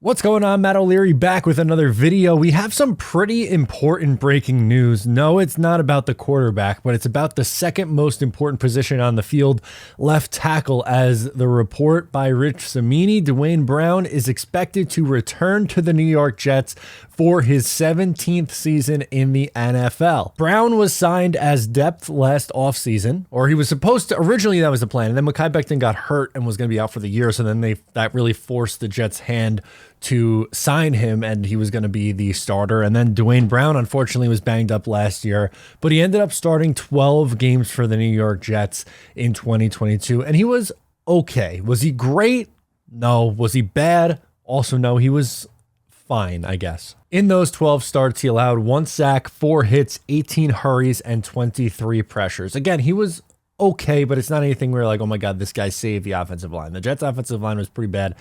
What's going on? Matt O'Leary back with another video. We have some pretty important breaking news. No, it's not about the quarterback, but it's about the second most important position on the field, left tackle, as the report by Rich Cimini, Duane Brown is expected to return to the New York Jets for his 17th season in the NFL. Brown was signed as depth last offseason, or he was supposed to, originally that was the plan, and then Mekhi Becton got hurt and was going to be out for the year, so then that really forced the Jets' hand to sign him, and he was going to be the starter. And then Duane Brown, unfortunately, was banged up last year, but he ended up starting 12 games for the New York Jets in 2022, and he was okay. Was he great? No. Was he bad? Also no. He was fine, I guess. In those 12 starts, he allowed 1 sack, 4 hits, 18 hurries, and 23 pressures. Again, he was okay, but it's not anything where like, oh my God, this guy saved the offensive line. The Jets' offensive line was pretty bad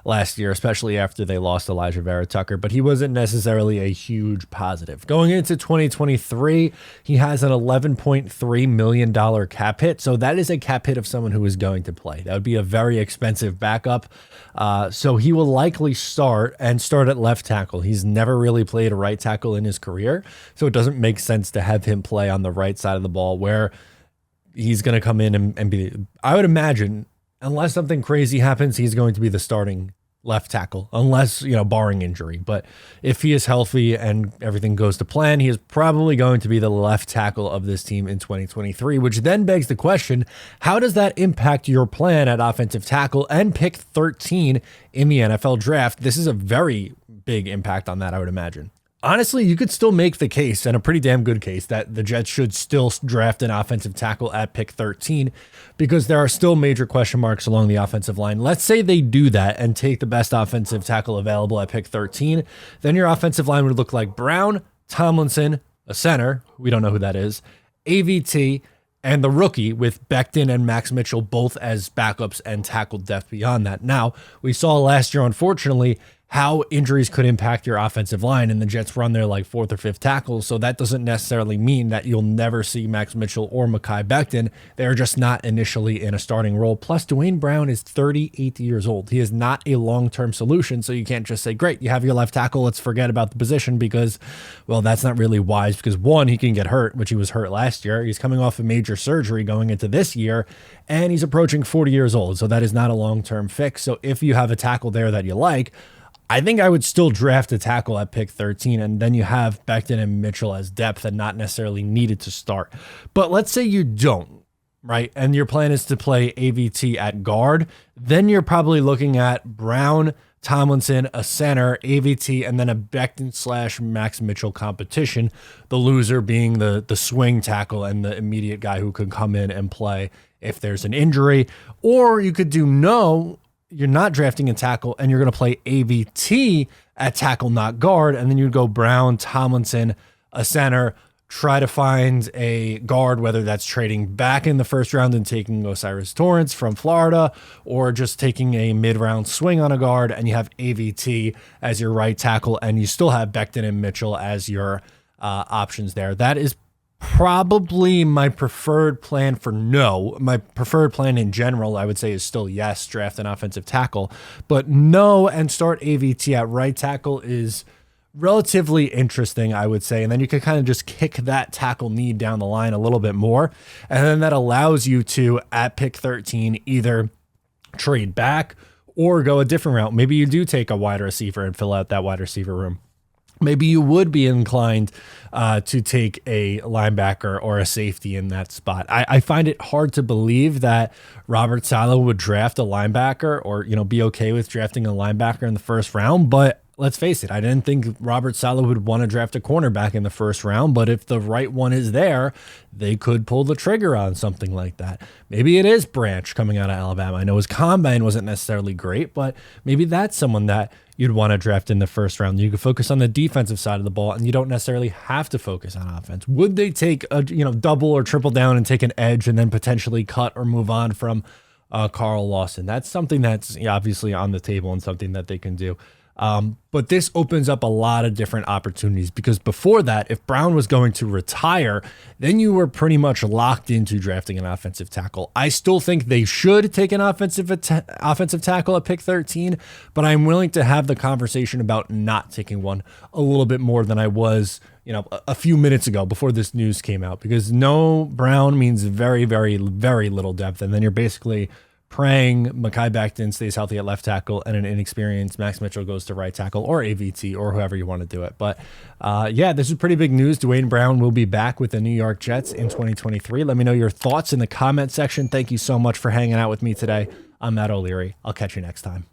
last year, especially after they lost Elijah Vera Tucker, but he wasn't necessarily a huge positive. Going into 2023, he has an $11.3 million cap hit. So that is a cap hit of someone who is going to play. That would be a very expensive backup. So he will likely start at left tackle. He's never really played a right tackle in his career, so it doesn't make sense to have him play on the right side of the ball where he's going to come in and be, I would imagine, unless something crazy happens, he's going to be the starting left tackle, unless, barring injury. But if he is healthy and everything goes to plan, he is probably going to be the left tackle of this team in 2023, which then begs the question, how does that impact your plan at offensive tackle and pick 13 in the NFL draft? This is a very big impact on that, I would imagine. Honestly, you could still make the case, and a pretty damn good case, that the Jets should still draft an offensive tackle at pick 13 because there are still major question marks along the offensive line. Let's say they do that and take the best offensive tackle available at pick 13. Then your offensive line would look like Brown, Tomlinson, a center, we don't know who that is, AVT, and the rookie with Becton and Max Mitchell both as backups and tackle depth beyond that. Now, we saw last year, unfortunately, how injuries could impact your offensive line, and the Jets run their like 4th or 5th tackles, so that doesn't necessarily mean that you'll never see Max Mitchell or Mekhi Becton. They're just not initially in a starting role. Plus, Duane Brown is 38 years old. He is not a long-term solution, so you can't just say, great, you have your left tackle, let's forget about the position, because, well, that's not really wise, because one, he can get hurt, which he was hurt last year. He's coming off a major surgery going into this year, and he's approaching 40 years old, so that is not a long-term fix. So if you have a tackle there that you like, I think I would still draft a tackle at pick 13, and then you have Becton and Mitchell as depth and not necessarily needed to start. But let's say you don't, right? And your plan is to play AVT at guard. Then you're probably looking at Brown, Tomlinson, a center, AVT, and then a Becton / Max Mitchell competition. The loser being the swing tackle and the immediate guy who could come in and play if there's an injury. Or you could do you're not drafting a tackle and you're going to play AVT at tackle, not guard. And then you'd go Brown, Tomlinson, a center, try to find a guard, whether that's trading back in the first round and taking Osiris Torrance from Florida, or just taking a mid-round swing on a guard, and you have AVT as your right tackle, and you still have Becton and Mitchell as your options there. That is probably my preferred plan my preferred plan in general, I would say, is still yes, draft an offensive tackle, but no, and start AVT at right tackle is relatively interesting, I would say. And then you can kind of just kick that tackle need down the line a little bit more. And then that allows you to, at pick 13, either trade back or go a different route. Maybe you do take a wide receiver and fill out that wide receiver room. Maybe you would be inclined to take a linebacker or a safety in that spot. I find it hard to believe that Robert Saleh would draft a linebacker or, be okay with drafting a linebacker in the first round. But let's face it, I didn't think Robert Saleh would want to draft a cornerback in the first round, but if the right one is there, they could pull the trigger on something like that. Maybe it is Branch coming out of Alabama. I know his combine wasn't necessarily great, but maybe that's someone that you'd want to draft in the first round. You could focus on the defensive side of the ball, and you don't necessarily have to focus on offense. Would they take a double or triple down and take an edge and then potentially cut or move on from Carl Lawson? That's something that's obviously on the table and something that they can do. But this opens up a lot of different opportunities, because before that, if Brown was going to retire, then you were pretty much locked into drafting an offensive tackle. I still think they should take an offensive tackle at pick 13, but I'm willing to have the conversation about not taking one a little bit more than I was, a few minutes ago before this news came out, because no Brown means very, very, very little depth. And then you're basically praying Mekhi Becton stays healthy at left tackle and an inexperienced Max Mitchell goes to right tackle, or AVT, or whoever you want to do it. But this is pretty big news. Duane Brown will be back with the New York Jets in 2023. Let me know your thoughts in the comment section. Thank you so much for hanging out with me today. I'm Matt O'Leary. I'll catch you next time.